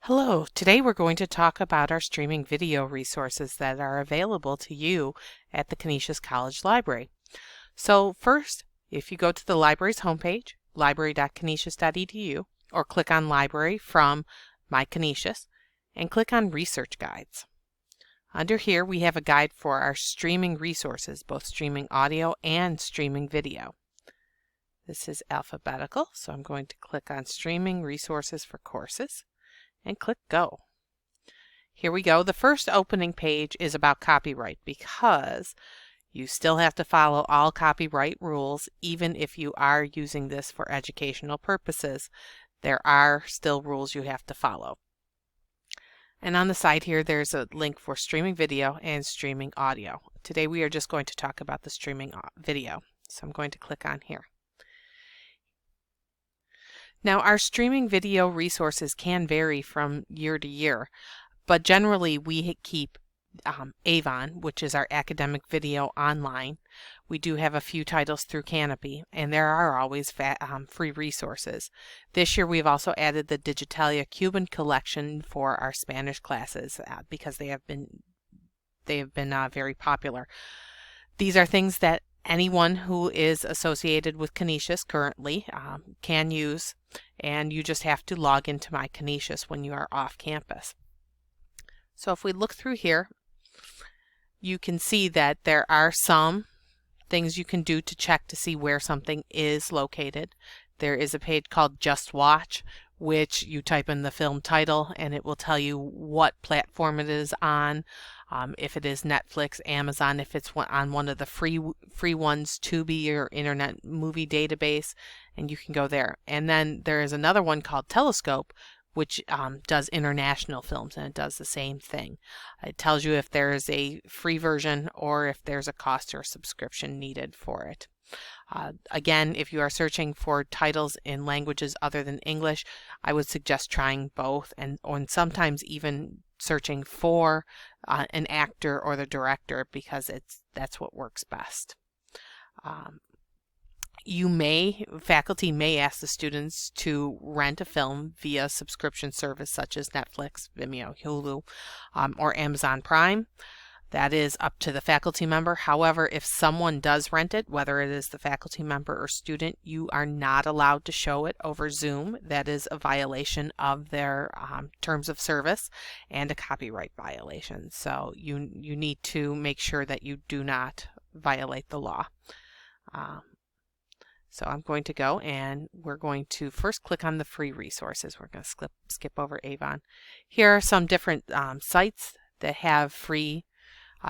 Hello, today we're going to talk about our streaming video resources that are available to you at the Canisius College Library. So first, if you go to the library's homepage, library.canisius.edu, or click on Library from My Canisius, and click on Research Guides. Under here we have a guide for our streaming resources, both streaming audio and streaming video. This is alphabetical, so I'm going to click on Streaming Resources for Courses and click Go. Here we go. The first opening page is about copyright because you still have to follow all copyright rules even if you are using this for educational purposes. There are still rules you have to follow. And on the side here there's a link for streaming video and streaming audio. Today we are just going to talk about the streaming video. So I'm going to click on here. Now our streaming video resources can vary from year to year, but generally we keep Avon, which is our academic video online. We do have a few titles through Kanopy, and there are always free resources. This year we've also added the Digitalia Cuban collection for our Spanish classes because they have been very popular. These are things that anyone who is associated with Canisius currently can use, and you just have to log into My Canisius when you are off campus. So if we look through here, you can see that there are some things you can do to check to see where something is located. There is a page called Just Watch, which you type in the film title and it will tell you what platform it is on. If it is Netflix, Amazon, if it's on one of the free ones, Tubi or Internet Movie Database, and you can go there. And then there is another one called Telescope, which does international films, and it does the same thing. It tells you if there is a free version or if there's a cost or subscription needed for it. Again, if you are searching for titles in languages other than English, I would suggest trying both, or sometimes even searching for an actor or the director, because that's what works best. Faculty may ask the students to rent a film via subscription service such as Netflix, Vimeo, Hulu, or Amazon Prime. That is up to the faculty member. However, if someone does rent it, whether it is the faculty member or student, you are not allowed to show it over Zoom. That is a violation of their terms of service and a copyright violation. So you need to make sure that you do not violate the law. So I'm going to go and we're going to first click on the free resources. We're going to skip over Avon. Here are some different sites that have free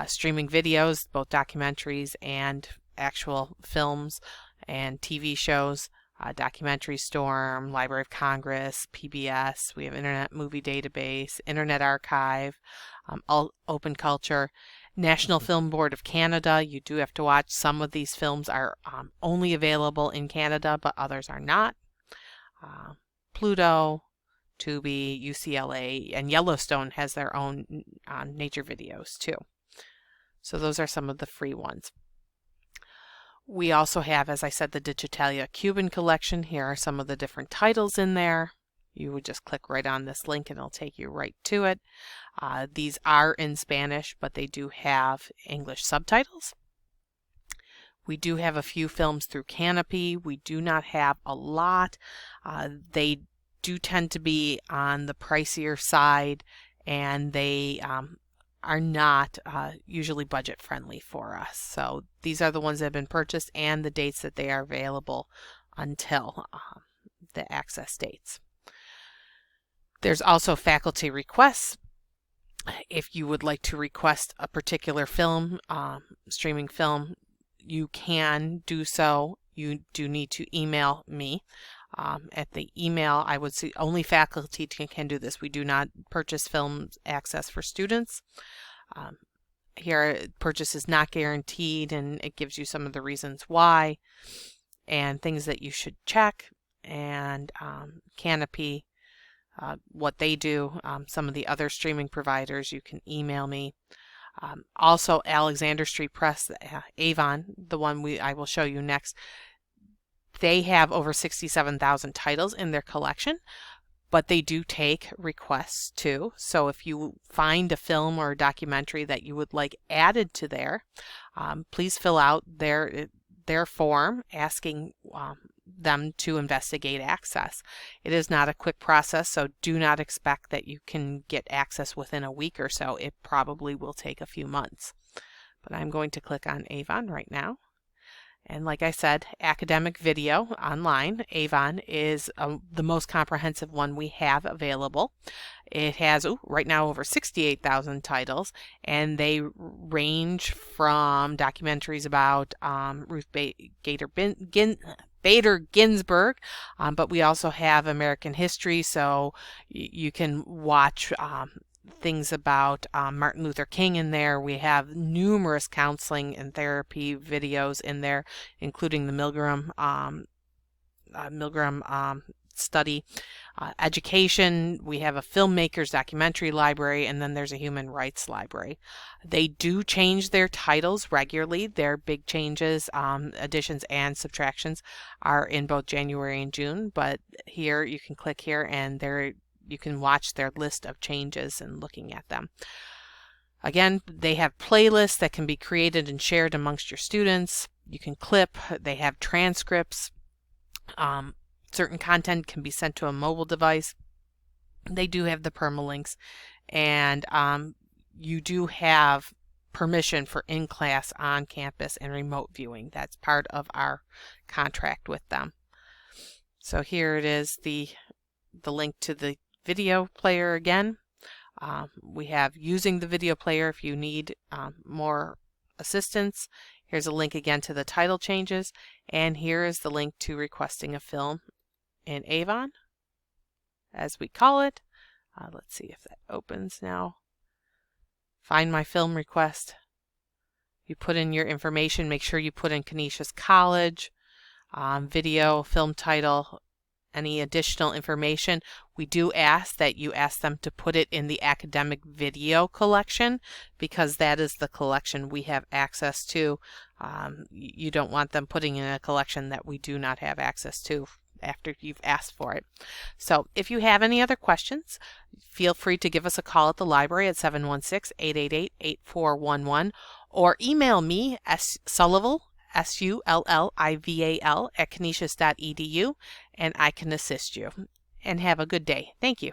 streaming videos, both documentaries and actual films and TV shows. Documentary Storm, Library of Congress, PBS, we have Internet Movie Database, Internet Archive, Open Culture, National Film Board of Canada. You do have to watch. Some of these films are only available in Canada, but others are not. Pluto, Tubi, UCLA, and Yellowstone has their own nature videos too. So those are some of the free ones. We also have, as I said, the Digitalia Cuban collection. Here are some of the different titles in there. You would just click right on this link and it'll take you right to it. These are in Spanish, but they do have English subtitles. We do have a few films through Kanopy. We do not have a lot. They do tend to be on the pricier side, and they are not usually budget friendly for us. So these are the ones that have been purchased and the dates that they are available until the access dates. There's also faculty requests. If you would like to request a particular film, streaming film, you can do so. You do need to email me. At the email, I would say only faculty can do this. We do not purchase film access for students. Here, purchase is not guaranteed, and it gives you some of the reasons why and things that you should check. And Kanopy, what they do, some of the other streaming providers, you can email me. Also, Alexander Street Press, Avon, the one I will show you next, they have over 67,000 titles in their collection, but they do take requests too. So if you find a film or a documentary that you would like added to there, please fill out their form asking them to investigate access. It is not a quick process, so do not expect that you can get access within a week or so. It probably will take a few months. But I'm going to click on Avon right now. And like I said, academic video online, Avon is the most comprehensive one we have available. It has right now over 68,000 titles, and they range from documentaries about Ruth Bader Ginsburg, but we also have American history, so you can watch things about Martin Luther King in there. We have numerous counseling and therapy videos in there, including the Milgram study. Education, we have a filmmaker's documentary library, and then there's a human rights library. They do change their titles regularly. Their big changes, additions and subtractions, are in both January and June, but here you can click here and you can watch their list of changes and looking at them. Again, they have playlists that can be created and shared amongst your students. You can clip. They have transcripts. Certain content can be sent to a mobile device. They do have the permalinks, and you do have permission for in-class, on-campus, and remote viewing. That's part of our contract with them. So here it is, the link to the video player again. We have using the video player if you need more assistance. Here's a link again to the title changes, and here is the link to requesting a film in Avon, as we call it. Let's see if that opens now. Find my film request. You put in your information. Make sure you put in Canisius College, video, film title, any additional information. We do ask that you ask them to put it in the academic video collection, because that is the collection we have access to. You don't want them putting in a collection that we do not have access to after you've asked for it. So if you have any other questions, feel free to give us a call at the library at 716-888-8411, or email me sullival, SULLIVAL, at canisius.edu, and I can assist you. And have a good day. Thank you.